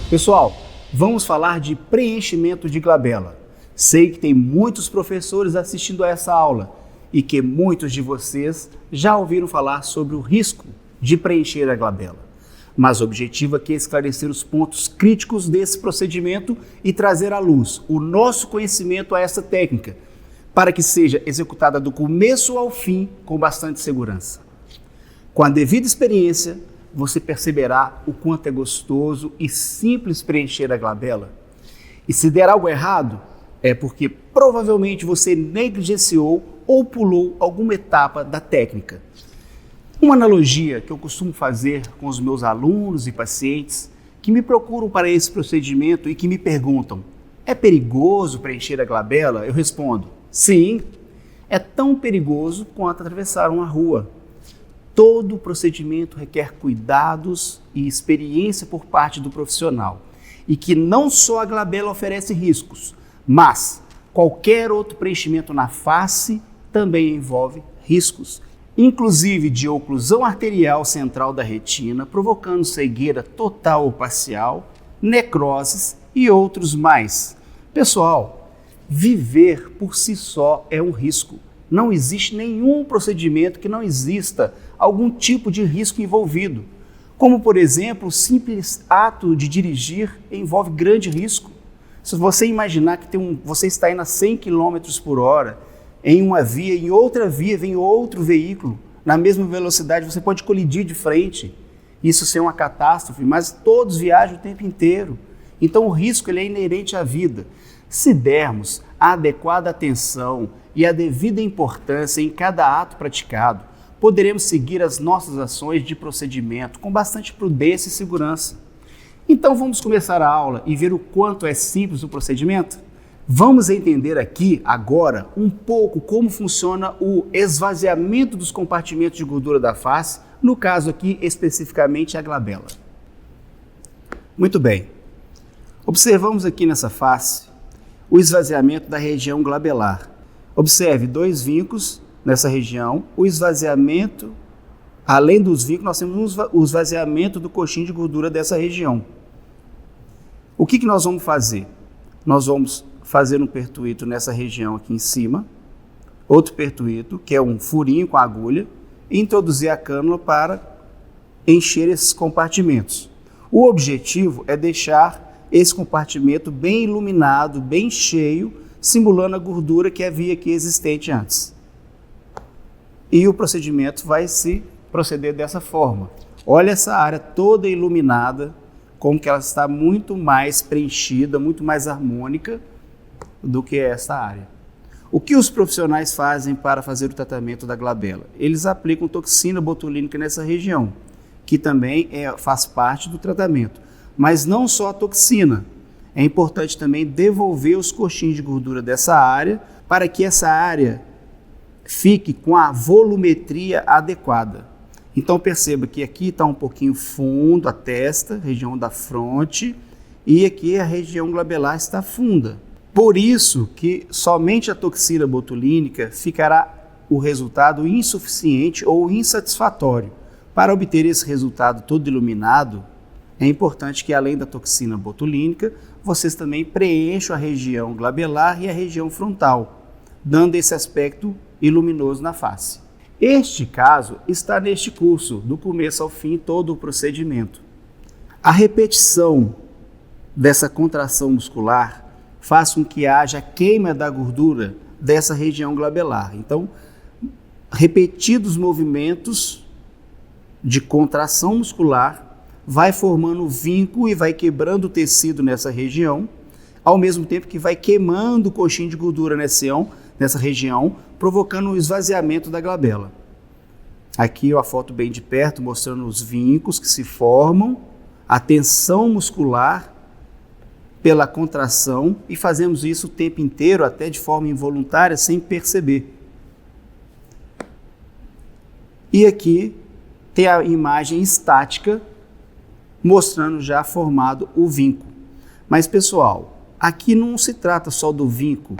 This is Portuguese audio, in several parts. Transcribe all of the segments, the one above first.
Pessoal, vamos falar de preenchimento de glabela. Sei que tem muitos professores assistindo a essa aula e que muitos de vocês já ouviram falar sobre o risco de preencher a glabela. Mas o objetivo aqui é esclarecer os pontos críticos desse procedimento e trazer à luz o nosso conhecimento a essa técnica, para que seja executada do começo ao fim com bastante segurança. Com a devida experiência, você perceberá o quanto é gostoso e simples preencher a glabela. E se der algo errado, é porque provavelmente você negligenciou ou pulou alguma etapa da técnica. Uma analogia que eu costumo fazer com os meus alunos e pacientes que me procuram para esse procedimento e que me perguntam: é perigoso preencher a glabela? Eu respondo: sim, é tão perigoso quanto atravessar uma rua. Todo procedimento requer cuidados e experiência por parte do profissional, e que não só a glabela oferece riscos, mas qualquer outro preenchimento na face também envolve riscos, inclusive de oclusão arterial central da retina, provocando cegueira total ou parcial, necroses e outros mais. Pessoal, viver por si só é um risco. Não existe nenhum procedimento que não exista algum tipo de risco envolvido, como, por exemplo, o simples ato de dirigir envolve grande risco. Se você imaginar que você está indo a 100 km por hora em uma via, em outra via vem outro veículo, na mesma velocidade, você pode colidir de frente, isso ser uma catástrofe, mas todos viajam o tempo inteiro. Então o risco ele é inerente à vida. Se dermos a adequada atenção e a devida importância em cada ato praticado, poderemos seguir as nossas ações de procedimento com bastante prudência e segurança. Então vamos começar a aula e ver o quanto é simples o procedimento? Vamos entender aqui, agora, um pouco como funciona o esvaziamento dos compartimentos de gordura da face, no caso aqui, especificamente a glabela. Muito bem. Observamos aqui nessa face o esvaziamento da região glabelar. Observe dois vincos nessa região, o esvaziamento, além dos vincos, nós temos o esvaziamento do coxim de gordura dessa região. O que nós vamos fazer? Nós vamos fazer um pertuito nessa região aqui em cima, outro pertuito, que é um furinho com agulha, e introduzir a cânula para encher esses compartimentos. O objetivo é deixar esse compartimento bem iluminado, bem cheio, simulando a gordura que havia aqui existente antes. E o procedimento vai se proceder dessa forma. Olha essa área toda iluminada, como que ela está muito mais preenchida, muito mais harmônica do que essa área. O que os profissionais fazem para fazer o tratamento da glabela? Eles aplicam toxina botulínica nessa região, que também faz parte do tratamento. Mas não só a toxina. É importante também devolver os coxins de gordura dessa área para que essa área fique com a volumetria adequada. Então perceba que aqui está um pouquinho fundo a testa, região da fronte, e aqui a região glabelar está funda. Por isso que somente a toxina botulínica ficará o resultado insuficiente ou insatisfatório. Para obter esse resultado todo iluminado, é importante que além da toxina botulínica, vocês também preencham a região glabelar e a região frontal, dando esse aspecto iluminoso na face. Este caso está neste curso, do começo ao fim, todo o procedimento. A repetição dessa contração muscular faz com que haja queima da gordura dessa região glabelar. Então, repetidos movimentos de contração muscular vai formando vínculo e vai quebrando o tecido nessa região, ao mesmo tempo que vai queimando o coxim de gordura nessa região, provocando o esvaziamento da glabela. Aqui a foto bem de perto, mostrando os vincos que se formam, a tensão muscular pela contração, e fazemos isso o tempo inteiro, até de forma involuntária, sem perceber. E aqui tem a imagem estática, mostrando já formado o vinco. Mas, pessoal, aqui não se trata só do vinco,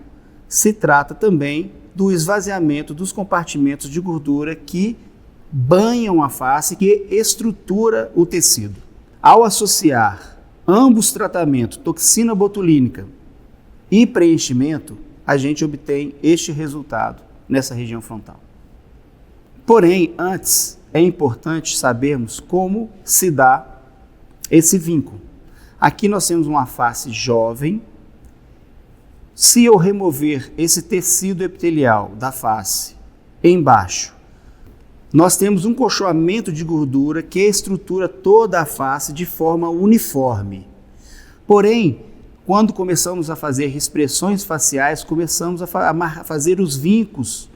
se trata também do esvaziamento dos compartimentos de gordura que banham a face, que estrutura o tecido. Ao associar ambos tratamento, toxina botulínica e preenchimento, a gente obtém este resultado nessa região frontal. Porém, antes é importante sabermos como se dá esse vínculo. Aqui nós temos uma face jovem. Se eu remover esse tecido epitelial da face embaixo, nós temos um colchoamento de gordura que estrutura toda a face de forma uniforme. Porém, quando começamos a fazer expressões faciais, começamos a fazer os vincos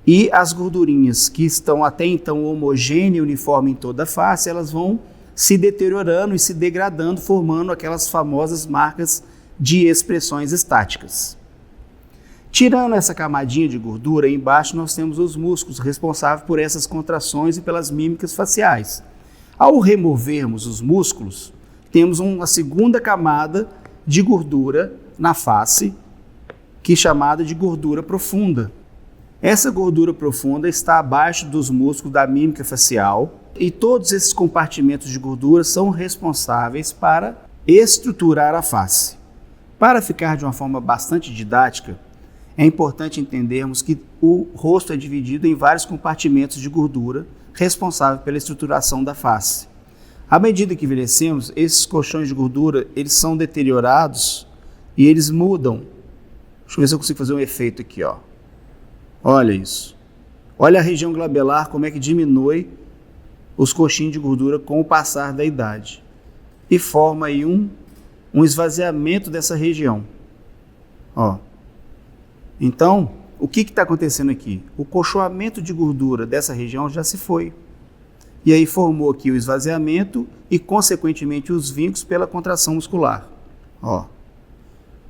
e as gordurinhas que estão até então homogêneas e uniformes em toda a face, elas vão se deteriorando e se degradando, formando aquelas famosas marcas de expressões estáticas. Tirando essa camadinha de gordura, embaixo nós temos os músculos responsáveis por essas contrações e pelas mímicas faciais. Ao removermos os músculos, temos uma segunda camada de gordura na face, que é chamada de gordura profunda. Essa gordura profunda está abaixo dos músculos da mímica facial e todos esses compartimentos de gordura são responsáveis para estruturar a face. Para ficar de uma forma bastante didática, é importante entendermos que o rosto é dividido em vários compartimentos de gordura responsáveis pela estruturação da face. À medida que envelhecemos, esses colchões de gordura eles são deteriorados e eles mudam. Deixa eu ver se eu consigo fazer um efeito aqui, ó. Olha isso. Olha a região glabelar, como é que diminui os coxinhos de gordura com o passar da idade. E forma aí um esvaziamento dessa região. Ó. Então, o que está acontecendo aqui? O colchoamento de gordura dessa região já se foi. E aí formou aqui o esvaziamento e, consequentemente, os vincos pela contração muscular. Ó.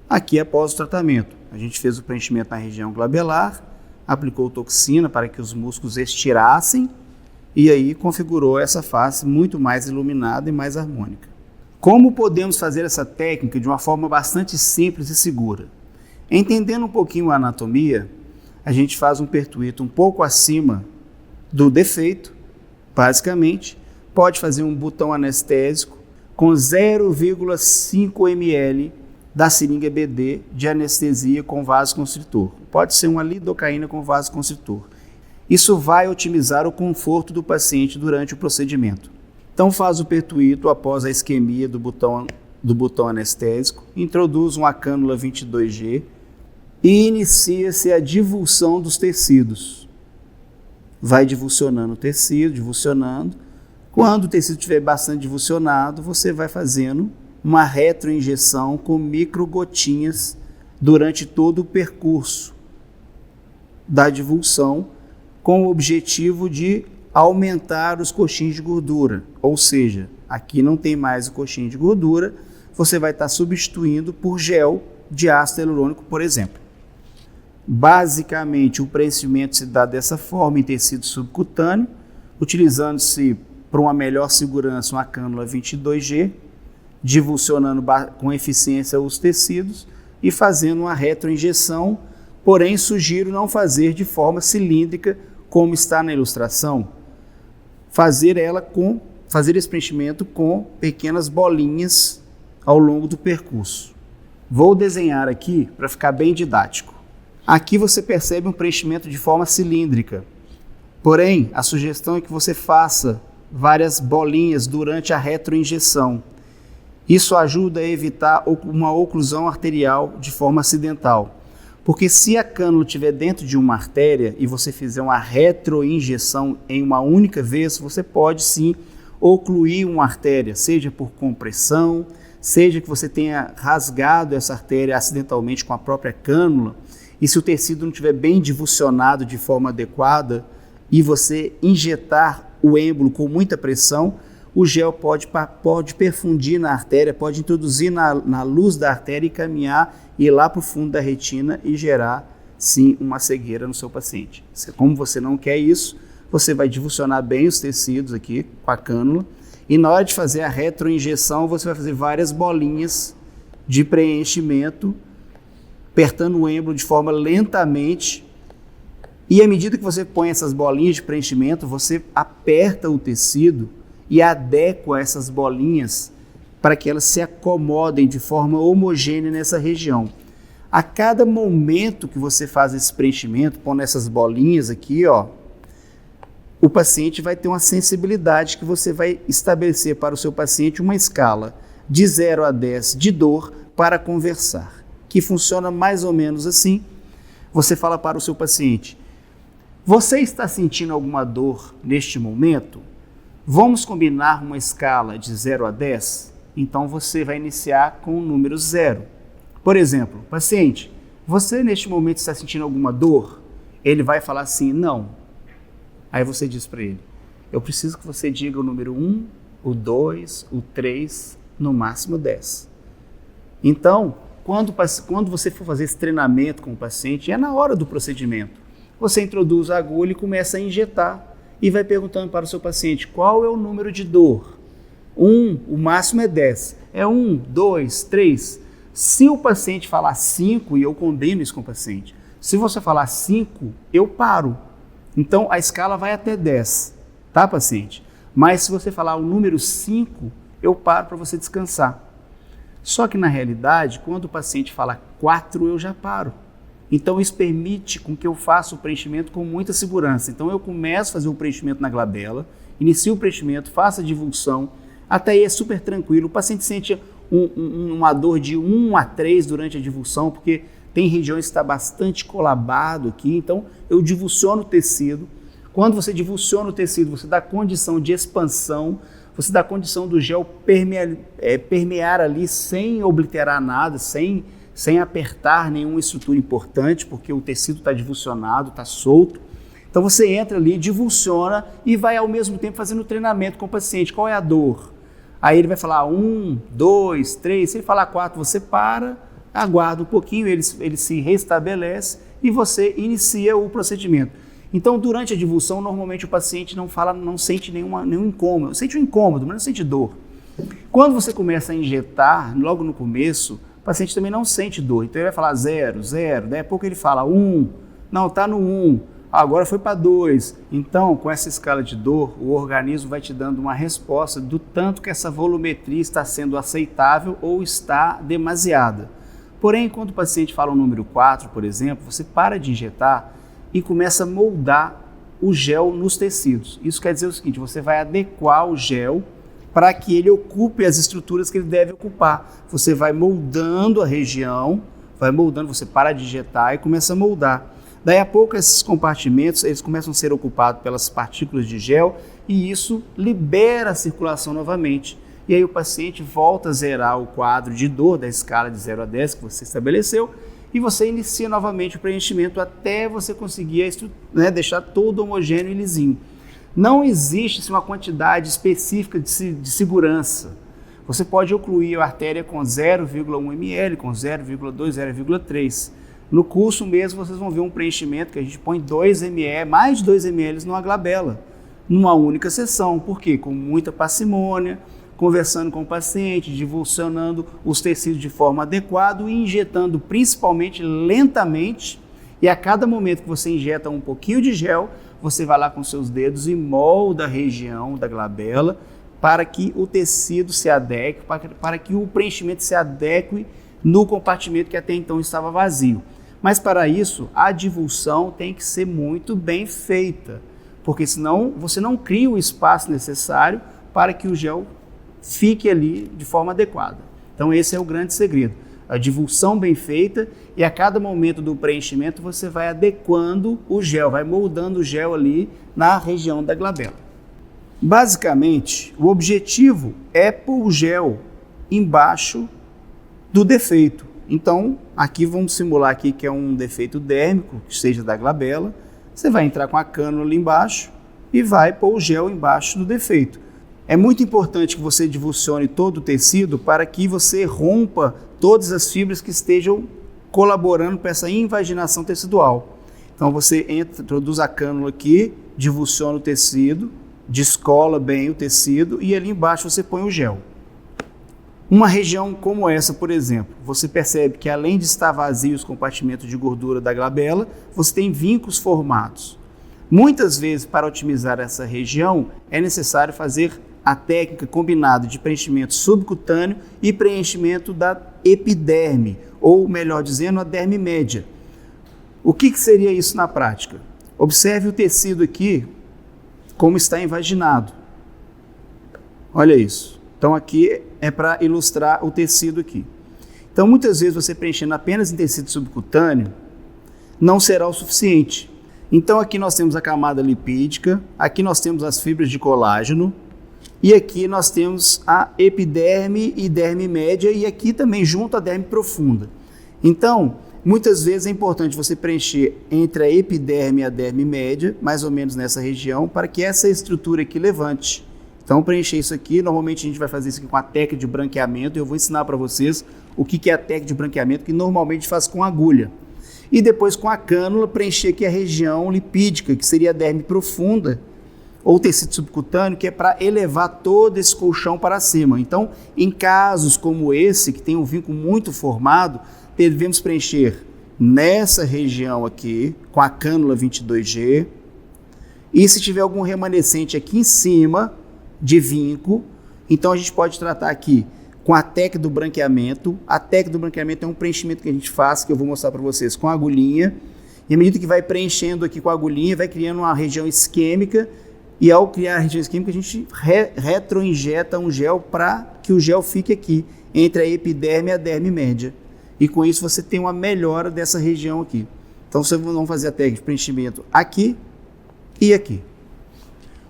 Aqui após o tratamento, a gente fez o preenchimento na região glabelar, aplicou toxina para que os músculos estirassem e aí configurou essa face muito mais iluminada e mais harmônica. Como podemos fazer essa técnica de uma forma bastante simples e segura? Entendendo um pouquinho a anatomia, a gente faz um pertuito um pouco acima do defeito, basicamente, pode fazer um botão anestésico com 0,5 ml da seringa BD de anestesia com vasoconstritor. Pode ser uma lidocaína com vasoconstritor. Isso vai otimizar o conforto do paciente durante o procedimento. Então faz o pertuito após a isquemia do botão anestésico, introduz uma cânula 22G e inicia-se a divulsão dos tecidos. Vai divulsionando o tecido, divulsionando. Quando o tecido estiver bastante divulsionado, você vai fazendo uma retroinjeção com microgotinhas durante todo o percurso da divulsão, com o objetivo de aumentar os coxins de gordura. Ou seja, aqui não tem mais o coxinho de gordura, você vai estar substituindo por gel de ácido hialurônico, por exemplo. Basicamente, o preenchimento se dá dessa forma em tecido subcutâneo, utilizando-se para uma melhor segurança uma cânula 22G, divulsionando com eficiência os tecidos e fazendo uma retroinjeção, porém sugiro não fazer de forma cilíndrica, como está na ilustração, fazer esse preenchimento com pequenas bolinhas ao longo do percurso. Vou desenhar aqui para ficar bem didático. Aqui você percebe um preenchimento de forma cilíndrica, porém a sugestão é que você faça várias bolinhas durante a retroinjeção. Isso ajuda a evitar uma oclusão arterial de forma acidental. Porque se a cânula estiver dentro de uma artéria e você fizer uma retroinjeção em uma única vez, você pode sim ocluir uma artéria, seja por compressão, seja que você tenha rasgado essa artéria acidentalmente com a própria cânula, e se o tecido não estiver bem divulsionado de forma adequada e você injetar o êmbolo com muita pressão, o gel pode perfundir na artéria, pode introduzir na luz da artéria e caminhar, ir lá para o fundo da retina e gerar, sim, uma cegueira no seu paciente. Como você não quer isso, você vai divulsionar bem os tecidos aqui com a cânula e na hora de fazer a retroinjeção, você vai fazer várias bolinhas de preenchimento, apertando o êmbolo de forma lentamente. E à medida que você põe essas bolinhas de preenchimento, você aperta o tecido e adequa essas bolinhas para que elas se acomodem de forma homogênea nessa região. A cada momento que você faz esse preenchimento, pondo essas bolinhas aqui, ó, o paciente vai ter uma sensibilidade que você vai estabelecer para o seu paciente uma escala de 0 a 10 de dor para conversar, que funciona mais ou menos assim. Você fala para o seu paciente: você está sentindo alguma dor neste momento? Vamos combinar uma escala de 0 a 10? Então você vai iniciar com o número 0. Por exemplo, paciente, você neste momento está sentindo alguma dor? Ele vai falar assim: não. Aí você diz para ele: eu preciso que você diga o número 1, o 2, o 3, no máximo 10. Então, quando você for fazer esse treinamento com o paciente, é na hora do procedimento. Você introduz a agulha e começa a injetar e vai perguntando para o seu paciente: qual é o número de dor? 1, o máximo é 10. É 1, 2, 3. Se o paciente falar 5, e eu combino isso com o paciente, se você falar 5, eu paro. Então, a escala vai até 10, tá, paciente? Mas se você falar o número 5, eu paro para você descansar. Só que, na realidade, quando o paciente fala 4, eu já paro. Então, isso permite com que eu faça o preenchimento com muita segurança. Então, eu começo a fazer o preenchimento na glabela, inicio o preenchimento, faço a divulsão, até aí é super tranquilo. O paciente sente uma dor de 1 a 3 durante a divulsão, porque tem regiões que está bastante colabado aqui, então eu divulsiono o tecido. Quando você divulsiona o tecido, você dá condição de expansão, você dá condição do gel permear ali sem obliterar nada, sem apertar nenhuma estrutura importante, porque o tecido está divulsionado, está solto. Então você entra ali, divulsiona e vai ao mesmo tempo fazendo o treinamento com o paciente. Qual é a dor? Aí ele vai falar 1, 2, 3, se ele falar 4, você para, aguarda um pouquinho, ele se restabelece e você inicia o procedimento. Então, durante a divulsão, normalmente o paciente não sente nenhum incômodo, sente um incômodo, mas não sente dor. Quando você começa a injetar, logo no começo, o paciente também não sente dor. Então, ele vai falar 0, 0, daí a pouco ele fala 1, não, está no 1, agora foi para 2. Então, com essa escala de dor, o organismo vai te dando uma resposta do tanto que essa volumetria está sendo aceitável ou está demasiada. Porém, quando o paciente fala o número 4, por exemplo, você para de injetar e começa a moldar o gel nos tecidos. Isso quer dizer o seguinte: você vai adequar o gel para que ele ocupe as estruturas que ele deve ocupar. Você vai moldando a região, você para de injetar e começa a moldar. Daí a pouco esses compartimentos eles começam a ser ocupados pelas partículas de gel e isso libera a circulação novamente. E aí o paciente volta a zerar o quadro de dor da escala de 0 a 10 que você estabeleceu e você inicia novamente o preenchimento até você conseguir deixar todo homogêneo e lisinho. Não existe uma quantidade específica de segurança. Você pode ocluir a artéria com 0,1 ml, com 0,2, 0,3. No curso mesmo vocês vão ver um preenchimento que a gente põe 2 ml, mais de 2 ml numa glabela, numa única sessão. Por quê? Com muita parcimônia, conversando com o paciente, divulsionando os tecidos de forma adequada e injetando principalmente lentamente. E a cada momento que você injeta um pouquinho de gel, você vai lá com seus dedos e molda a região da glabela para que o tecido se adeque, para que o preenchimento se adeque no compartimento que até então estava vazio. Mas para isso, a divulsão tem que ser muito bem feita, porque senão você não cria o espaço necessário para que o gel fique ali de forma adequada. Então esse é o grande segredo, a divulsão bem feita e a cada momento do preenchimento você vai adequando o gel, vai moldando o gel ali na região da glabela. Basicamente, o objetivo é pôr o gel embaixo do defeito. Então, aqui vamos simular aqui que é um defeito dérmico, que seja da glabela. Você vai entrar com a cânula ali embaixo e vai pôr o gel embaixo do defeito. É muito importante que você divulsione todo o tecido para que você rompa todas as fibras que estejam colaborando para essa invaginação tecidual. Então você introduz a cânula aqui, divulsiona o tecido, descola bem o tecido e ali embaixo você põe o gel. Uma região como essa, por exemplo, você percebe que além de estar vazio os compartimentos de gordura da glabela, você tem vincos formados. Muitas vezes, para otimizar essa região, é necessário fazer a técnica combinada de preenchimento subcutâneo e preenchimento da epiderme, ou melhor dizendo, a derme média. O que seria isso na prática? Observe o tecido aqui, como está invaginado. Olha isso. Então aqui é para ilustrar o tecido aqui. Então muitas vezes você preenchendo apenas em tecido subcutâneo não será o suficiente. Então aqui nós temos a camada lipídica, aqui nós temos as fibras de colágeno e aqui nós temos a epiderme e derme média e aqui também junto a derme profunda. Então, muitas vezes é importante você preencher entre a epiderme e a derme média, mais ou menos nessa região, para que essa estrutura aqui levante. Então, preencher isso aqui, normalmente a gente vai fazer isso aqui com a técnica de branqueamento, eu vou ensinar para vocês o que é a técnica de branqueamento, que normalmente faz com agulha. E depois com a cânula preencher aqui a região lipídica, que seria a derme profunda, ou tecido subcutâneo, que é para elevar todo esse colchão para cima. Então, em casos como esse, que tem um vínculo muito formado, devemos preencher nessa região aqui, com a cânula 22G, e se tiver algum remanescente aqui em cima de vínculo, então a gente pode tratar aqui com a técnica do branqueamento. A técnica do branqueamento é um preenchimento que a gente faz, que eu vou mostrar para vocês, com a agulhinha. E à medida que vai preenchendo aqui com a agulhinha, vai criando uma região isquêmica. E ao criar a região isquêmica, a gente retroinjeta um gel para que o gel fique aqui, entre a epiderme e a derme média. E com isso você tem uma melhora dessa região aqui. Então vocês vão fazer a técnica de preenchimento aqui e aqui.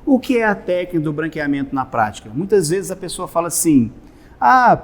O que é a técnica do branqueamento na prática? Muitas vezes a pessoa fala assim: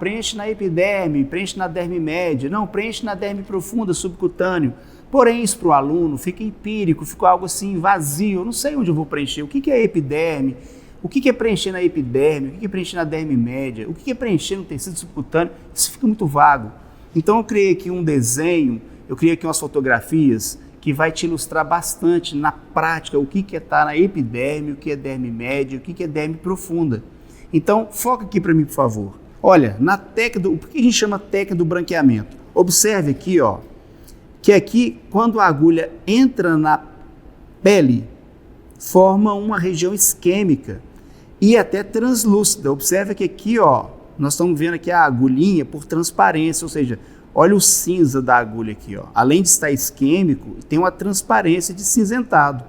preenche na epiderme, preenche na derme média, não, preenche na derme profunda, subcutâneo. Porém, isso para o aluno fica empírico, fica algo assim vazio, eu não sei onde eu vou preencher. O que é epiderme? O que é preencher na epiderme? O que é preencher na derme média? O que é preencher no tecido subcutâneo? Isso fica muito vago. Então eu criei aqui um desenho, eu criei aqui umas fotografias que vai te ilustrar bastante na prática o que é estar na epiderme, o que é derme média, o que é derme profunda. Então, foca aqui para mim, por favor. Olha, na técnica por que a gente chama técnica do branqueamento? Observe aqui, ó, que aqui, quando a agulha entra na pele, forma uma região isquêmica e até translúcida. Observe que aqui, ó, nós estamos vendo aqui a agulhinha por transparência, ou seja, olha o cinza da agulha aqui, ó. Além de estar isquêmico, tem uma transparência de cinzentado.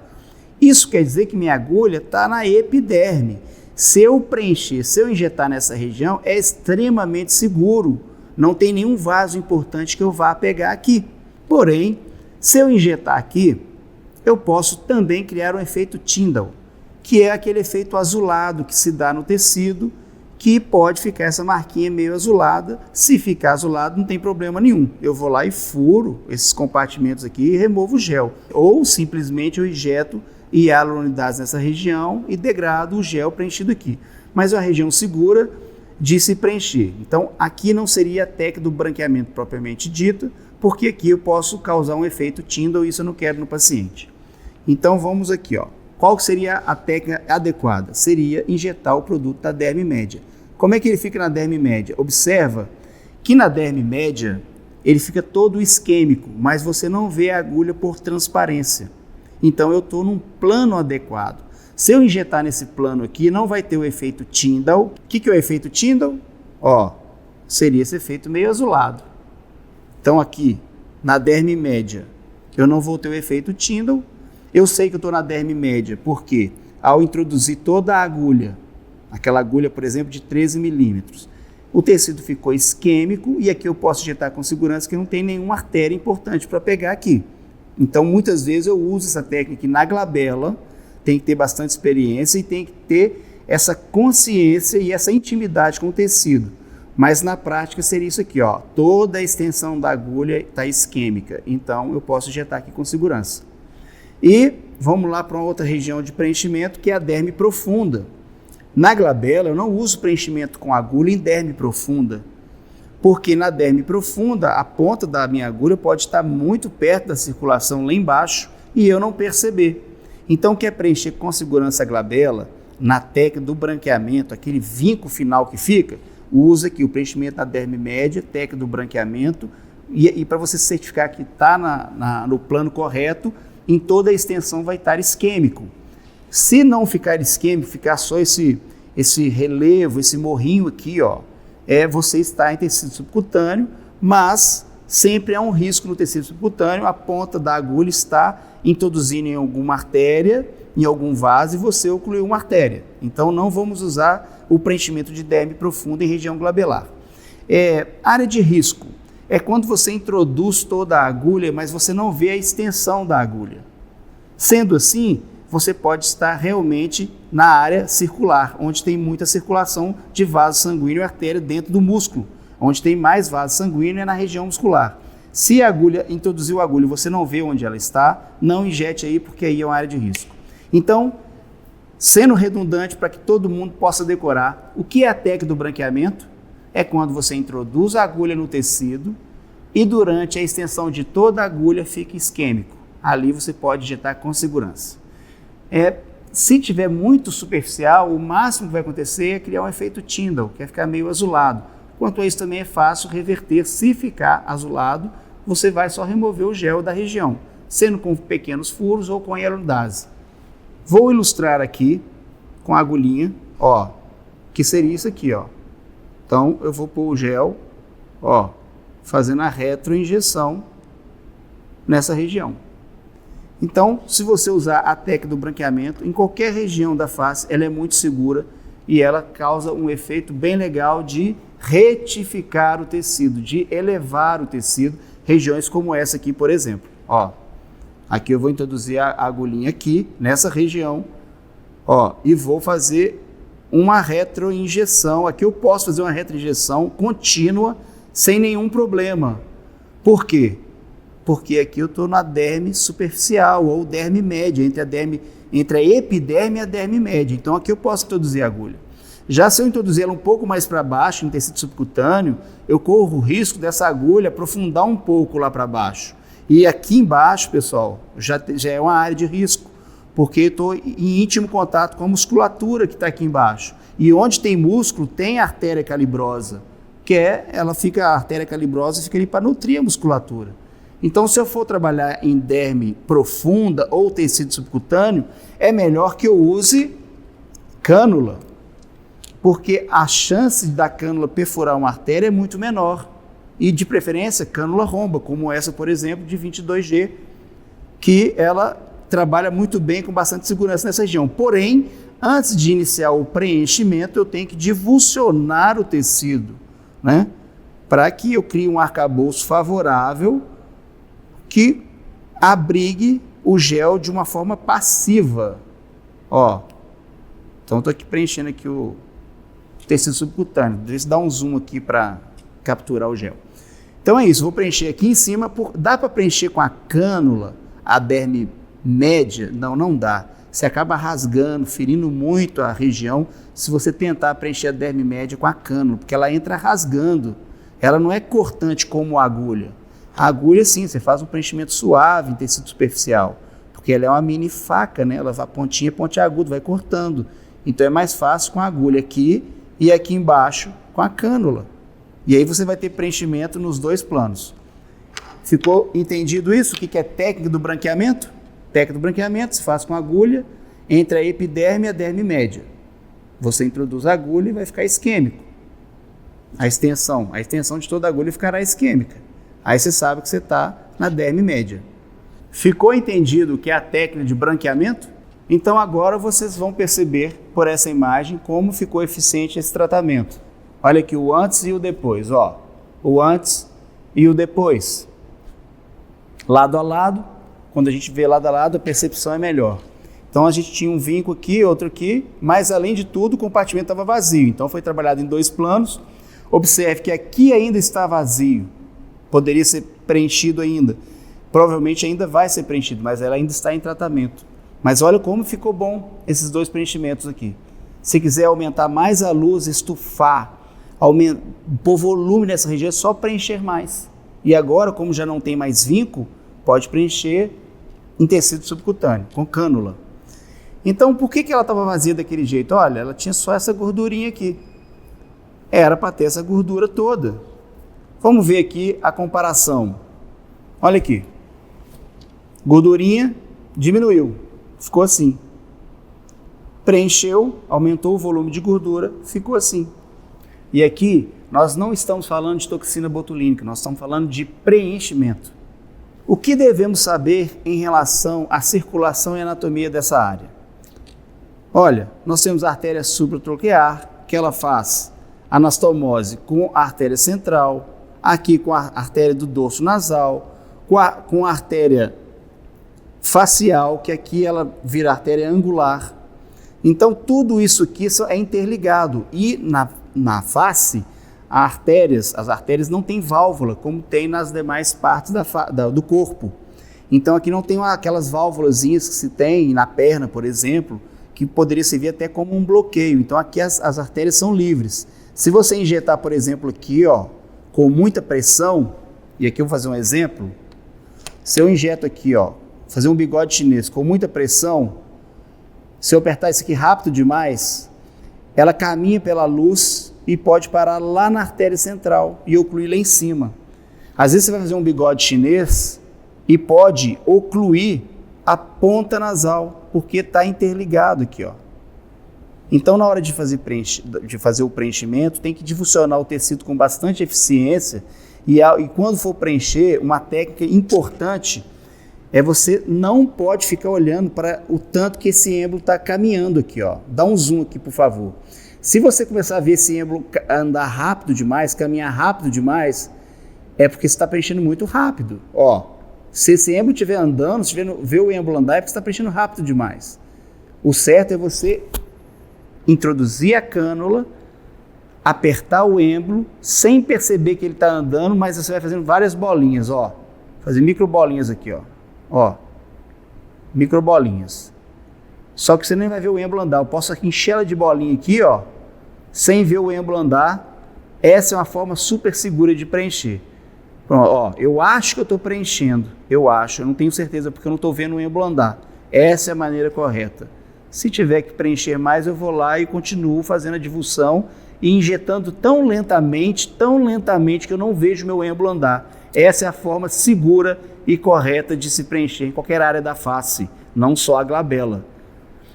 Isso quer dizer que minha agulha está na epiderme. Se eu preencher, se eu injetar nessa região, é extremamente seguro. Não tem nenhum vaso importante que eu vá pegar aqui. Porém, se eu injetar aqui, eu posso também criar um efeito Tyndall, que é aquele efeito azulado que se dá no tecido, que pode ficar essa marquinha meio azulada. Se ficar azulado, não tem problema nenhum. Eu vou lá e furo esses compartimentos aqui e removo o gel. Ou simplesmente eu injeto hialuronidases nessa região e degrado o gel preenchido aqui. Mas é uma região segura de se preencher. Então, aqui não seria a técnica do branqueamento propriamente dita, porque aqui eu posso causar um efeito Tyndall e isso eu não quero no paciente. Então, vamos aqui, ó. Qual seria a técnica adequada? Seria injetar o produto da derme média. Como é que ele fica na derme média? Observa que na derme média ele fica todo isquêmico, mas você não vê a agulha por transparência. Então eu estou num plano adequado. Se eu injetar nesse plano aqui, não vai ter o efeito Tyndall. O que é o efeito Tyndall? Ó, seria esse efeito meio azulado. Então aqui, na derme média, eu não vou ter o efeito Tyndall. Eu sei que eu estou na derme média, porque ao introduzir toda a agulha, aquela agulha, por exemplo, de 13 milímetros, o tecido ficou isquêmico e aqui eu posso injetar com segurança que não tem nenhuma artéria importante para pegar aqui. Então, muitas vezes eu uso essa técnica na glabela, tem que ter bastante experiência e tem que ter essa consciência e essa intimidade com o tecido. Mas na prática seria isso aqui, ó, toda a extensão da agulha está isquêmica, então eu posso injetar aqui com segurança. E vamos lá para uma outra região de preenchimento, que é a derme profunda. Na glabela, eu não uso preenchimento com agulha em derme profunda, porque na derme profunda, a ponta da minha agulha pode estar muito perto da circulação lá embaixo e eu não perceber. Então, quer preencher com segurança a glabela, na técnica do branqueamento, aquele vinco final que fica, usa aqui o preenchimento na derme média, técnica do branqueamento, e para você certificar que está no plano correto, em toda a extensão vai estar isquêmico. Se não ficar isquêmico, ficar só esse esse relevo, esse morrinho aqui, ó, você está em tecido subcutâneo, mas sempre há um risco no tecido subcutâneo, a ponta da agulha está introduzindo em alguma artéria, em algum vaso, e você ocluiu uma artéria. Então não vamos usar o preenchimento de derme profunda em região glabelar. Área de risco é quando você introduz toda a agulha, mas você não vê a extensão da agulha. Sendo assim, você pode estar realmente na área circular, onde tem muita circulação de vaso sanguíneo e artéria dentro do músculo. Onde tem mais vaso sanguíneo é na região muscular. Se a agulha, introduziu a agulha e você não vê onde ela está, não injete aí, porque aí é uma área de risco. Então, sendo redundante para que todo mundo possa decorar, o que é a técnica do branqueamento? É quando você introduz a agulha no tecido e durante a extensão de toda a agulha fica isquêmico. Ali você pode injetar com segurança. Se tiver muito superficial, o máximo que vai acontecer é criar um efeito Tyndall, que é ficar meio azulado. Quanto a isso também é fácil reverter. Se ficar azulado, você vai só remover o gel da região, sendo com pequenos furos ou com hialurondase. Vou ilustrar aqui com a agulhinha, ó, que seria isso aqui, ó. Então, eu vou pôr o gel, ó, fazendo a retroinjeção nessa região. Então, se você usar a técnica do branqueamento, em qualquer região da face, ela é muito segura e ela causa um efeito bem legal de retificar o tecido, de elevar o tecido, regiões como essa aqui, por exemplo. Ó, aqui eu vou introduzir a agulhinha aqui, nessa região, ó, e vou fazer uma retroinjeção. Aqui eu posso fazer uma retroinjeção contínua, sem nenhum problema. Por quê? Porque aqui eu estou na derme superficial, ou derme média, entre a epiderme e a derme média. Então aqui eu posso introduzir a agulha. Já se eu introduzir ela um pouco mais para baixo, no tecido subcutâneo, eu corro o risco dessa agulha aprofundar um pouco lá para baixo. E aqui embaixo, pessoal, já é uma área de risco, porque estou em íntimo contato com a musculatura que está aqui embaixo. E onde tem músculo, tem artéria calibrosa, a artéria calibrosa fica ali para nutrir a musculatura. Então, se eu for trabalhar em derme profunda ou tecido subcutâneo, é melhor que eu use cânula, porque a chance da cânula perfurar uma artéria é muito menor. E, de preferência, cânula romba, como essa, por exemplo, de 22G, que ela trabalha muito bem, com bastante segurança nessa região. Porém, antes de iniciar o preenchimento, eu tenho que divulsionar o tecido, né? Para que eu crie um arcabouço favorável que abrigue o gel de uma forma passiva. Ó, então estou aqui preenchendo aqui o tecido subcutâneo. Deixa eu dar um zoom aqui para capturar o gel. Então é isso, vou preencher aqui em cima. Dá para preencher com a cânula a derme média? Não dá. Você acaba rasgando, ferindo muito a região se você tentar preencher a derme média com a cânula, porque ela entra rasgando. Ela não é cortante como a agulha. A agulha, sim, você faz um preenchimento suave em tecido superficial, porque ela é uma mini faca, né? Ela vai pontinha aguda, vai cortando. Então é mais fácil com a agulha aqui e aqui embaixo com a cânula. E aí você vai ter preenchimento nos dois planos. Ficou entendido isso? O que é técnica do branqueamento? Técnica do branqueamento se faz com a agulha entre a epiderme e a derme média. Você introduz a agulha e vai ficar isquêmico. A extensão de toda a agulha ficará isquêmica. Aí você sabe que você está na derme média. Ficou entendido o que é a técnica de branqueamento? Então agora vocês vão perceber por essa imagem como ficou eficiente esse tratamento. Olha aqui o antes e o depois, ó. O antes e o depois. Lado a lado, quando a gente vê lado a lado, a percepção é melhor. Então a gente tinha um vinco aqui, outro aqui, mas além de tudo o compartimento estava vazio. Então foi trabalhado em dois planos. Observe que aqui ainda está vazio. Poderia ser preenchido ainda. Provavelmente ainda vai ser preenchido, mas ela ainda está em tratamento. Mas olha como ficou bom esses dois preenchimentos aqui. Se quiser aumentar mais a luz, estufar, pôr volume nessa região, é só preencher mais. E agora, como já não tem mais vinco, pode preencher em tecido subcutâneo, com cânula. Então, por que ela estava vazia daquele jeito? Olha, ela tinha só essa gordurinha aqui. Era para ter essa gordura toda. Vamos ver aqui a comparação. Olha aqui. Gordurinha diminuiu. Ficou assim. preencheu, aumentou o volume de gordura, ficou assim. E aqui nós não estamos falando de toxina botulínica, nós estamos falando de preenchimento. O que devemos saber em relação à circulação e anatomia dessa área? Olha, nós temos a artéria supratroquear, que ela faz anastomose com a artéria central, aqui com a artéria do dorso nasal, com a artéria facial, que aqui ela vira artéria angular. Então, tudo isso aqui é interligado. E na face, as artérias não têm válvula, como tem nas demais partes do corpo. Então, aqui não tem aquelas válvulazinhas que se tem na perna, por exemplo, que poderia servir até como um bloqueio. Então, aqui as artérias são livres. Se você injetar, por exemplo, aqui, ó, com muita pressão, e aqui eu vou fazer um exemplo, se eu injeto aqui, ó, fazer um bigode chinês com muita pressão, se eu apertar isso aqui rápido demais, ela caminha pela luz e pode parar lá na artéria central e ocluir lá em cima. Às vezes você vai fazer um bigode chinês e pode ocluir a ponta nasal, porque está interligado aqui, ó. Então, na hora de fazer o preenchimento, tem que divulsionar o tecido com bastante eficiência e quando for preencher, uma técnica importante é você não pode ficar olhando para o tanto que esse êmbolo está caminhando aqui, ó. Dá um zoom aqui, por favor. Se você começar a ver esse êmbolo andar rápido demais, caminhar rápido demais, é porque você está preenchendo muito rápido. Ó, se esse êmbolo estiver andando, se ver o êmbolo andar, é porque você está preenchendo rápido demais. O certo é você introduzir a cânula, apertar o êmbolo, sem perceber que ele está andando, mas você vai fazendo várias bolinhas, ó. Fazer micro bolinhas aqui, ó. Ó, micro bolinhas. Só que você nem vai ver o êmbolo andar. Eu posso aqui encher ela de bolinha aqui, ó, sem ver o êmbolo andar. Essa é uma forma super segura de preencher. Pronto, ó, eu acho que eu estou preenchendo. Eu não tenho certeza porque eu não estou vendo o êmbolo andar. Essa é a maneira correta. Se tiver que preencher mais, eu vou lá e continuo fazendo a divulsão e injetando tão lentamente que eu não vejo meu êmbolo andar. Essa é a forma segura e correta de se preencher em qualquer área da face, não só a glabela.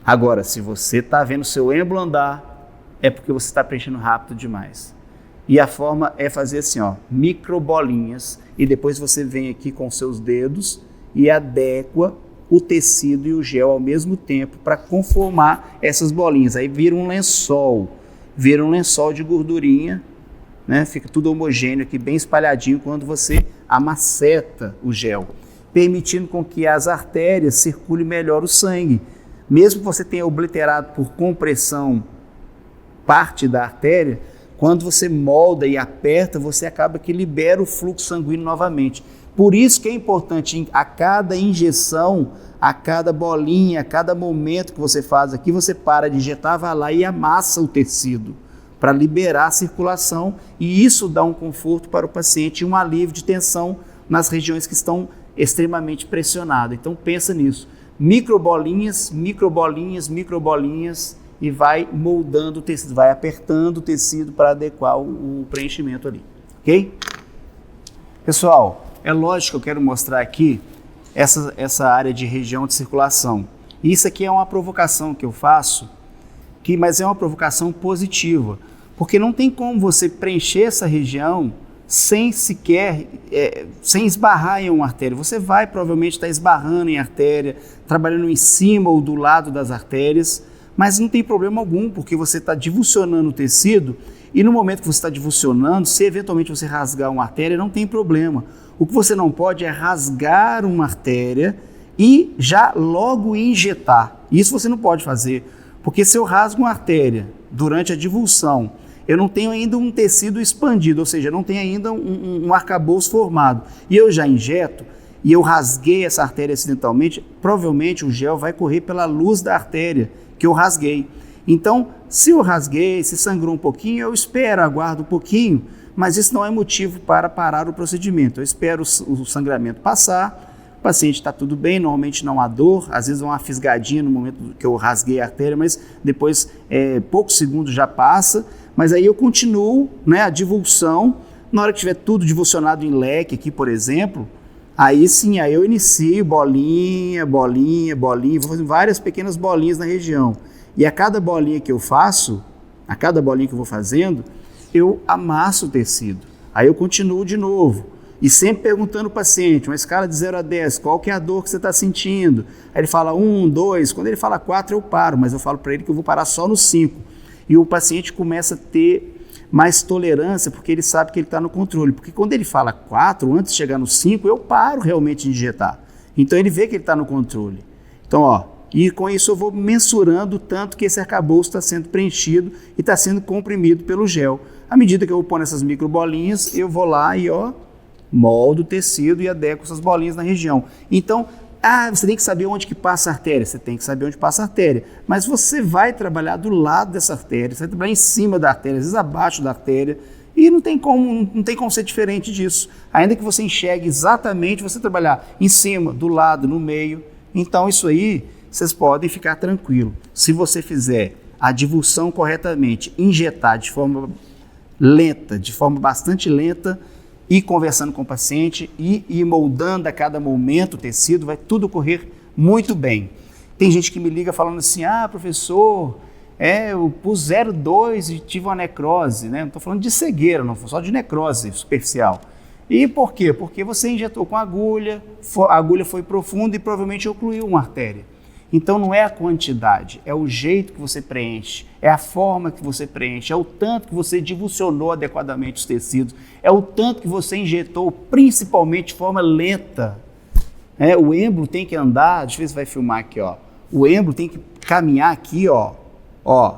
Agora, se você está vendo seu êmbolo andar, é porque você está preenchendo rápido demais. E a forma é fazer assim, ó, micro bolinhas, e depois você vem aqui com seus dedos e adequa o tecido e o gel ao mesmo tempo para conformar essas bolinhas. Aí vira um lençol de gordurinha, né? Fica tudo homogêneo aqui, bem espalhadinho quando você amaceta o gel, permitindo com que as artérias circulem melhor o sangue. Mesmo que você tenha obliterado por compressão parte da artéria, quando você molda e aperta, você acaba que libera o fluxo sanguíneo novamente. Por isso que é importante, a cada injeção, a cada bolinha, a cada momento que você faz aqui, você para de injetar, vai lá e amassa o tecido para liberar a circulação, e isso dá um conforto para o paciente e um alívio de tensão nas regiões que estão extremamente pressionadas. Então pensa nisso, microbolinhas, e vai moldando o tecido, vai apertando o tecido para adequar o preenchimento ali, ok? Pessoal, é lógico que eu quero mostrar aqui essa área de região de circulação. Isso aqui é uma provocação que eu faço, mas é uma provocação positiva, porque não tem como você preencher essa região sem esbarrar em uma artéria. Você vai provavelmente estar esbarrando em artéria, trabalhando em cima ou do lado das artérias, mas não tem problema algum, porque você está divulsionando o tecido, e no momento que você está divulsionando, se eventualmente você rasgar uma artéria, não tem problema. O que você não pode é rasgar uma artéria e já logo injetar. Isso você não pode fazer, porque se eu rasgo uma artéria durante a divulsão, eu não tenho ainda um tecido expandido, ou seja, não tenho ainda um arcabouço formado, e eu já injeto, e eu rasguei essa artéria acidentalmente, provavelmente o gel vai correr pela luz da artéria que eu rasguei. Então, se eu rasguei, se sangrou um pouquinho, eu espero, aguardo um pouquinho, mas isso não é motivo para parar o procedimento. Eu espero o sangramento passar, o paciente está tudo bem, normalmente não há dor, às vezes uma fisgadinha no momento que eu rasguei a artéria, mas depois, poucos segundos já passa, mas aí eu continuo, né, a divulsão. Na hora que tiver tudo divulsionado em leque aqui, por exemplo, Aí sim, aí eu inicio bolinha, bolinha, bolinha, vou fazendo várias pequenas bolinhas na região. E a cada bolinha que eu faço, a cada bolinha que eu vou fazendo, eu amasso o tecido. Aí eu continuo de novo. E sempre perguntando ao paciente, uma escala de 0 a 10, qual que é a dor que você está sentindo? Aí ele fala 1, 2, quando ele fala 4 eu paro, mas eu falo para ele que eu vou parar só no 5. E o paciente começa a ter mais tolerância, porque ele sabe que ele está no controle. Porque quando ele fala 4, antes de chegar no 5, eu paro realmente de injetar. Então ele vê que ele está no controle. Então, ó, e com isso eu vou mensurando o tanto que esse arcabouço está sendo preenchido e está sendo comprimido pelo gel. À medida que eu vou pôr essas microbolinhas, eu vou lá e ó, moldo o tecido e adequo essas bolinhas na região. Então, você tem que saber onde que passa a artéria. Você tem que saber onde passa a artéria. Mas você vai trabalhar do lado dessa artéria, você vai trabalhar em cima da artéria, às vezes abaixo da artéria, e não tem como ser diferente disso. Ainda que você enxergue exatamente, você trabalhar em cima, do lado, no meio. Então, isso aí, vocês podem ficar tranquilos. Se você fizer a divulsão corretamente, injetar de forma lenta, de forma bastante lenta, e conversando com o paciente e moldando a cada momento o tecido, vai tudo correr muito bem. Tem gente que me liga falando assim, professor, eu pus 0,2 e tive uma necrose, né? Não estou falando de cegueira, não, só de necrose superficial. E por quê? Porque você injetou com agulha, a agulha foi profunda e provavelmente ocluiu uma artéria. Então não é a quantidade, é o jeito que você preenche, é a forma que você preenche, é o tanto que você divulsionou adequadamente os tecidos, é o tanto que você injetou, principalmente de forma lenta. O êmbolo tem que andar, deixa eu ver se vai filmar aqui, ó. O êmbolo tem que caminhar aqui, ó,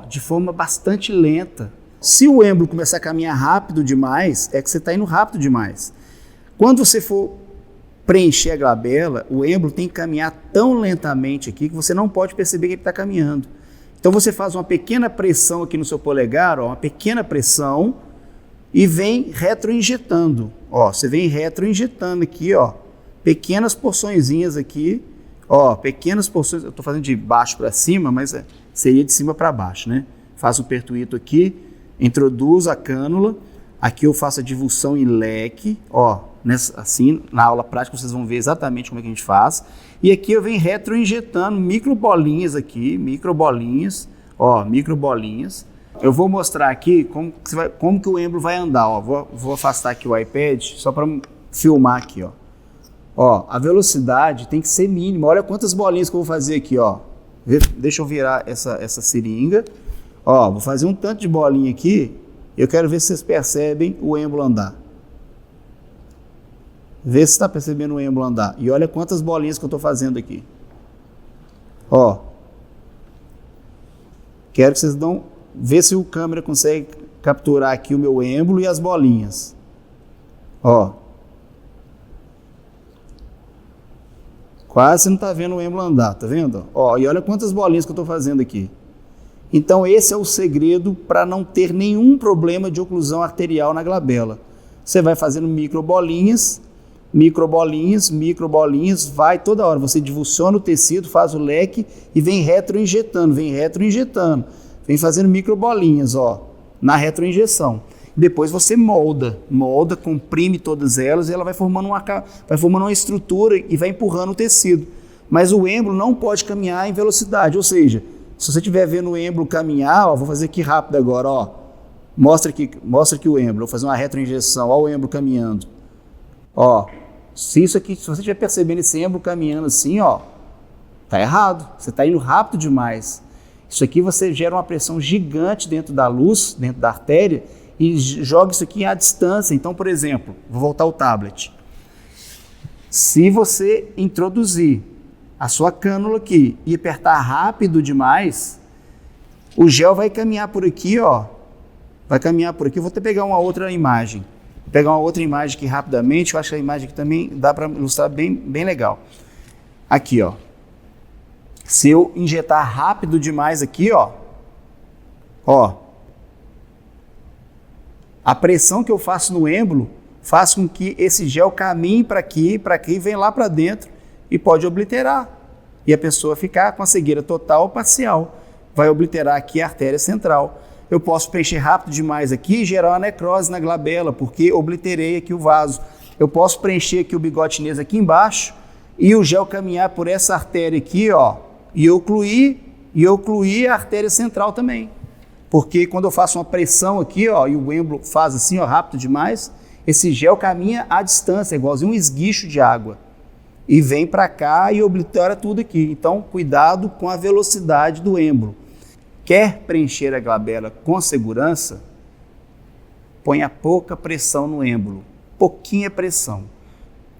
de forma bastante lenta. Se o êmbolo começar a caminhar rápido demais, é que você está indo rápido demais. Quando você for preencher a glabela, o êmbolo tem que caminhar tão lentamente aqui que você não pode perceber que ele está caminhando. Então você faz uma pequena pressão aqui no seu polegar, uma pequena pressão, e vem retroinjetando. Você vem retroinjetando aqui, pequenas porçõezinhas aqui, pequenas porções. Eu estou fazendo de baixo para cima, mas seria de cima para baixo, né? Faço um pertuito aqui, introduzo a cânula, aqui eu faço a divulsão em leque, assim, na aula prática vocês vão ver exatamente como é que a gente faz. E aqui eu venho retroinjetando microbolinhas aqui, microbolinhas. Eu vou mostrar aqui como que o êmbolo vai andar. Vou afastar aqui o iPad só para filmar aqui. A velocidade tem que ser mínima. Olha quantas bolinhas que eu vou fazer aqui. Deixa eu virar essa seringa. Vou fazer um tanto de bolinha aqui. Eu quero ver se vocês percebem o êmbolo andar. Vê se está percebendo o êmbolo andar. E olha quantas bolinhas que eu estou fazendo aqui. Quero que vocês vê se o câmera consegue capturar aqui o meu êmbolo e as bolinhas. Quase não está vendo o êmbolo andar, tá vendo? E olha quantas bolinhas que eu estou fazendo aqui. Então esse é o segredo para não ter nenhum problema de oclusão arterial na glabela. Você vai fazendo microbolinhas, vai toda hora. Você divulsiona o tecido, faz o leque e vem retroinjetando, vem fazendo microbolinhas, na retroinjeção. Depois você molda, comprime todas elas e ela vai formando uma estrutura e vai empurrando o tecido. Mas o êmbolo não pode caminhar em velocidade, ou seja, se você estiver vendo o êmbolo caminhar, vou fazer aqui rápido agora, mostra aqui o êmbolo, vou fazer uma retroinjeção, o êmbolo caminhando. Se você estiver percebendo esse êmbolo caminhando assim, tá errado, você está indo rápido demais. Isso aqui você gera uma pressão gigante dentro da luz, dentro da artéria, e joga isso aqui à distância. Então, por exemplo, vou voltar ao tablet. Se você introduzir a sua cânula aqui e apertar rápido demais, o gel vai caminhar por aqui, vai caminhar por aqui. Eu vou até pegar uma outra imagem. Vou pegar uma outra imagem aqui rapidamente, eu acho que a imagem aqui também dá para ilustrar bem legal. Aqui, se eu injetar rápido demais aqui, a pressão que eu faço no êmbolo faz com que esse gel caminhe para aqui, vem lá para dentro e pode obliterar. E a pessoa ficar com a cegueira total ou parcial. Vai obliterar aqui a artéria central. Eu posso preencher rápido demais aqui e gerar uma necrose na glabela, porque obliterei aqui o vaso. eu posso preencher aqui o bigode chinês aqui embaixo e o gel caminhar por essa artéria aqui, ó, e ocluir a artéria central também. Porque quando eu faço uma pressão aqui, ó, e o êmbolo faz assim, ó, rápido demais, esse gel caminha à distância, igualzinho um esguicho de água. E vem para cá e oblitora tudo aqui. Então, cuidado com a velocidade do êmbolo. Quer preencher a glabela com segurança? Ponha pouca pressão no êmbolo. Pouquinha pressão.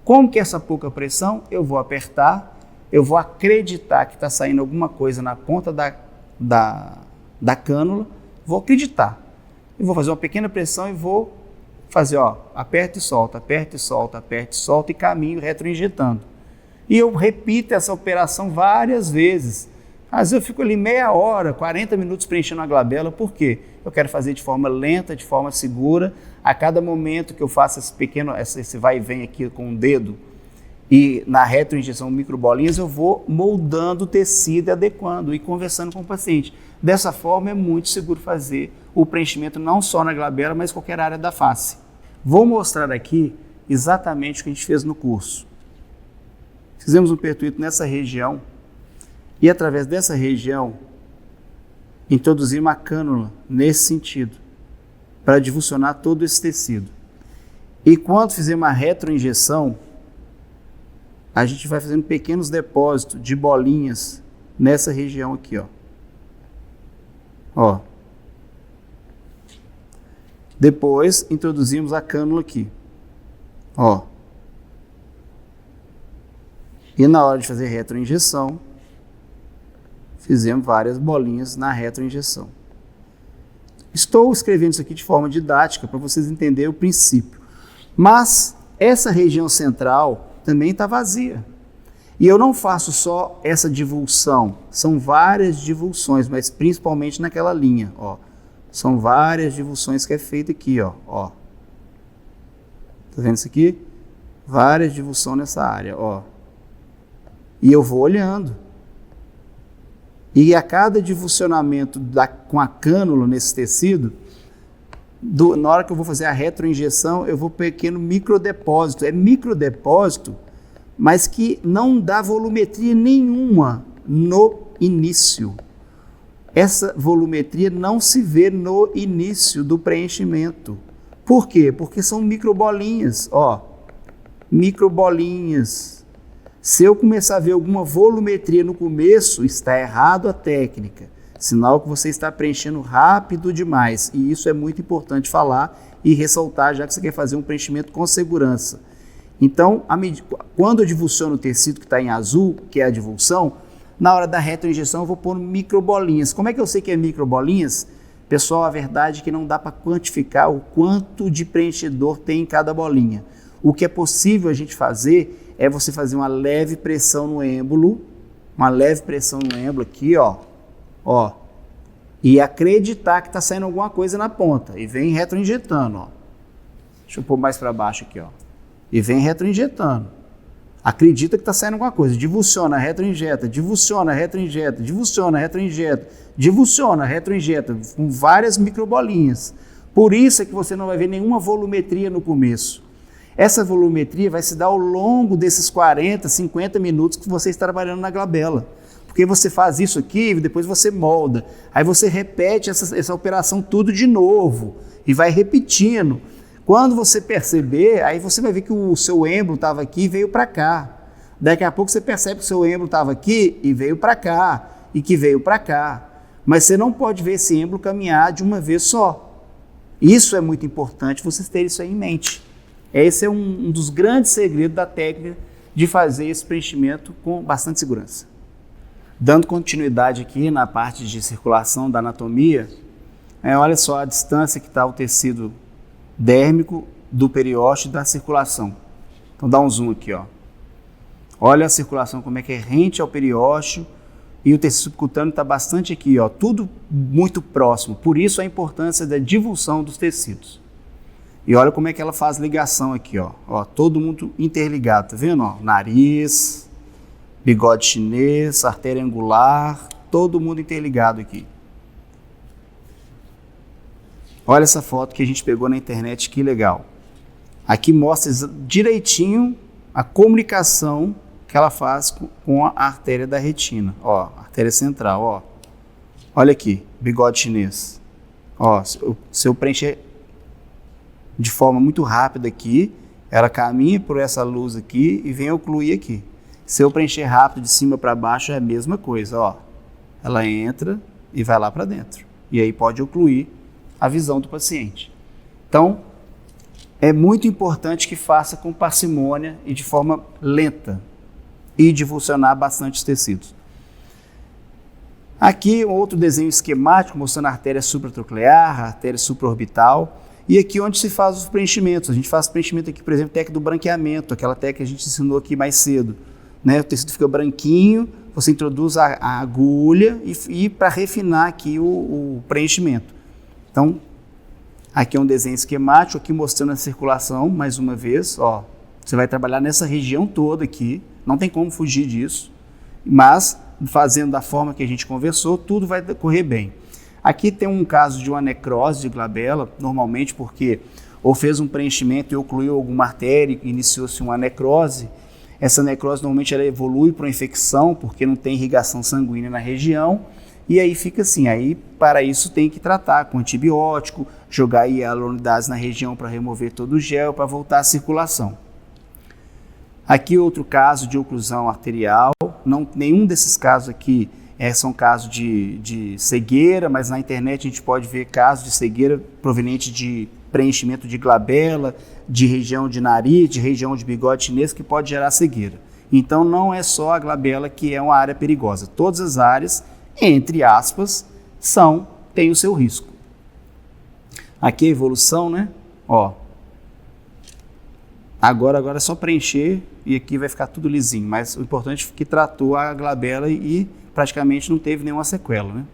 Como que é essa pouca pressão? Eu vou apertar, eu vou acreditar que está saindo alguma coisa na ponta da cânula, vou acreditar. Eu vou fazer uma pequena pressão e vou fazer, ó, aperta e solta, aperta e solta, aperta e solta e caminho retroinjetando. E eu repito essa operação várias vezes. Às vezes eu fico ali meia hora, 40 minutos preenchendo a glabela. Por quê? Eu quero fazer de forma lenta, de forma segura. A cada momento que eu faço esse vai e vem aqui com o dedo e na retroinjeção microbolinhas, eu vou moldando o tecido e adequando e conversando com o paciente. Dessa forma é muito seguro fazer o preenchimento não só na glabela, mas em qualquer área da face. Vou mostrar aqui exatamente o que a gente fez no curso. Fizemos um pertuito nessa região e através dessa região introduzimos a cânula nesse sentido para divulsionar todo esse tecido. E quando fizemos a retroinjeção, a gente vai fazendo pequenos depósitos de bolinhas nessa região aqui, ó. Ó. Depois introduzimos a cânula aqui, ó. E na hora de fazer retroinjeção, fizemos várias bolinhas na retroinjeção. Estou escrevendo isso aqui de forma didática para vocês entenderem o princípio. Mas essa região central também está vazia. E eu não faço só essa divulsão, são várias divulsões, mas principalmente naquela linha, ó. São várias divulsões que é feita aqui, ó. Tá vendo isso aqui? Várias divulsões nessa área, ó. E eu vou olhando. E a cada divulsionamento com a cânula nesse tecido, na hora que eu vou fazer a retroinjeção, eu vou pequeno microdepósito. É microdepósito, mas que não dá volumetria nenhuma no início. Essa volumetria não se vê no início do preenchimento. Por quê? Porque são microbolinhas, ó. Microbolinhas. Se eu começar a ver alguma volumetria no começo, está errado a técnica. Sinal que você está preenchendo rápido demais. E isso é muito importante falar e ressaltar, já que você quer fazer um preenchimento com segurança. Então, quando eu divulsiono o tecido que está em azul, que é a divulsão, na hora da retroinjeção eu vou pôr microbolinhas. Como é que eu sei que é microbolinhas? Pessoal, a verdade é que não dá para quantificar o quanto de preenchedor tem em cada bolinha. O que é possível a gente fazer é você fazer uma leve pressão no êmbolo, aqui, ó, e acreditar que está saindo alguma coisa na ponta, e vem retroinjetando, ó. Deixa eu pôr mais para baixo aqui, ó. E vem retroinjetando. Acredita que está saindo alguma coisa, divulsiona, retroinjeta, divulsiona, retroinjeta, divulsiona, retroinjeta, divulsiona, retroinjeta, com várias microbolinhas. Por isso é que você não vai ver nenhuma volumetria no começo. Essa volumetria vai se dar ao longo desses 40, 50 minutos que você está trabalhando na glabela. Porque você faz isso aqui e depois você molda. Aí você repete essa operação tudo de novo e vai repetindo. Quando você perceber, aí você vai ver que o seu êmbolo estava aqui e veio para cá. Daqui a pouco você percebe que o seu êmbolo estava aqui e veio para cá, e que veio para cá. Mas você não pode ver esse êmbolo caminhar de uma vez só. Isso é muito importante, vocês terem isso aí em mente. Esse é um dos grandes segredos da técnica de fazer esse preenchimento com bastante segurança. Dando continuidade aqui na parte de circulação da anatomia, olha só a distância que está o tecido dérmico do periósteo e da circulação. Então dá um zoom aqui, ó. Olha a circulação como é que é rente ao periósteo e o tecido subcutâneo está bastante aqui, ó, tudo muito próximo. Por isso a importância da divulsão dos tecidos. E olha como é que ela faz ligação aqui, ó. Ó, todo mundo interligado, tá vendo? Ó, nariz, bigode chinês, artéria angular, todo mundo interligado aqui. Olha essa foto que a gente pegou na internet, que legal. Aqui mostra direitinho a comunicação que ela faz com a artéria da retina. Ó, artéria central, ó. Olha aqui, bigode chinês. Ó, se eu preencher de forma muito rápida aqui, ela caminha por essa luz aqui e vem ocluir aqui. Se eu preencher rápido de cima para baixo, é a mesma coisa, ó. Ela entra e vai lá para dentro. E aí pode ocluir a visão do paciente. Então, é muito importante que faça com parcimônia e de forma lenta e divulsionar bastante os tecidos. Aqui outro desenho esquemático mostrando a artéria supratroclear, a artéria supraorbital. E aqui onde se faz os preenchimentos. A gente faz preenchimento aqui, por exemplo, técnica do branqueamento, aquela técnica que a gente ensinou aqui mais cedo. Né? O tecido fica branquinho, você introduz a agulha e para refinar aqui o preenchimento. Então, aqui é um desenho esquemático, aqui mostrando a circulação, mais uma vez. Ó, você vai trabalhar nessa região toda aqui, não tem como fugir disso, mas fazendo da forma que a gente conversou, tudo vai correr bem. Aqui tem um caso de uma necrose de glabela, normalmente porque ou fez um preenchimento e ocluiu alguma artéria e iniciou-se uma necrose. Essa necrose normalmente ela evolui para uma infecção porque não tem irrigação sanguínea na região e aí fica assim. Aí para isso tem que tratar com antibiótico, jogar hialuronidase na região para remover todo o gel para voltar à circulação. Aqui outro caso de oclusão arterial, nenhum desses casos aqui são casos de cegueira, mas na internet a gente pode ver casos de cegueira proveniente de preenchimento de glabela, de região de nariz, de região de bigode chinês, que pode gerar cegueira. Então não é só a glabela que é uma área perigosa. Todas as áreas, entre aspas, têm o seu risco. Aqui a evolução, né? Ó. Agora é só preencher e aqui vai ficar tudo lisinho, mas o importante é que tratou a glabela e praticamente não teve nenhuma sequela, né?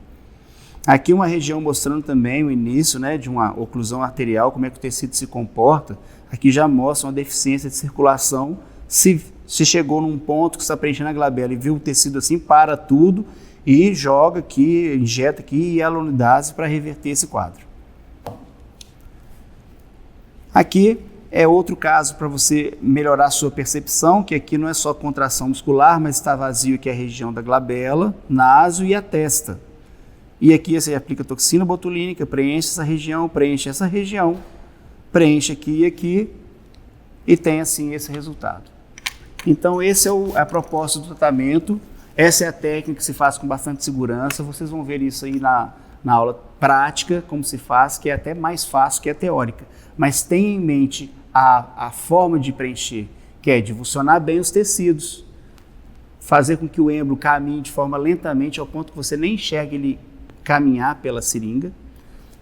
Aqui uma região mostrando também o início, né, de uma oclusão arterial, como é que o tecido se comporta. Aqui já mostra uma deficiência de circulação. Se chegou num ponto que está preenchendo a glabela e viu o tecido assim, para tudo e joga aqui, injeta aqui hialuronidase para reverter esse quadro. Aqui é outro caso para você melhorar a sua percepção, que aqui não é só contração muscular, mas está vazio aqui a região da glabela, naso e a testa. E aqui você aplica toxina botulínica, preenche essa região, preenche aqui e aqui, e tem assim esse resultado. Então esse é a proposta do tratamento, essa é a técnica que se faz com bastante segurança, vocês vão ver isso aí na aula prática, como se faz, que é até mais fácil que a teórica. Mas tenha em mente a forma de preencher, que é divulsionar bem os tecidos, fazer com que o êmbolo caminhe de forma lentamente ao ponto que você nem enxergue ele caminhar pela seringa,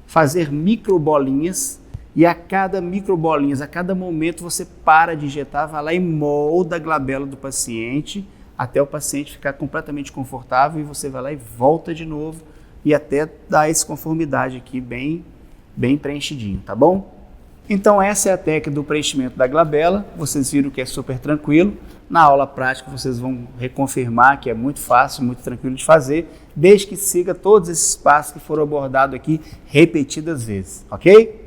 fazer microbolinhas e a cada microbolinhas, a cada momento você para de injetar, vai lá e molda a glabela do paciente até o paciente ficar completamente confortável e você vai lá e volta de novo e até dar essa conformidade aqui bem preenchidinho, tá bom? Então essa é a técnica do preenchimento da glabela, vocês viram que é super tranquilo. Na aula prática vocês vão reconfirmar que é muito fácil, muito tranquilo de fazer, desde que siga todos esses passos que foram abordados aqui repetidas vezes, ok?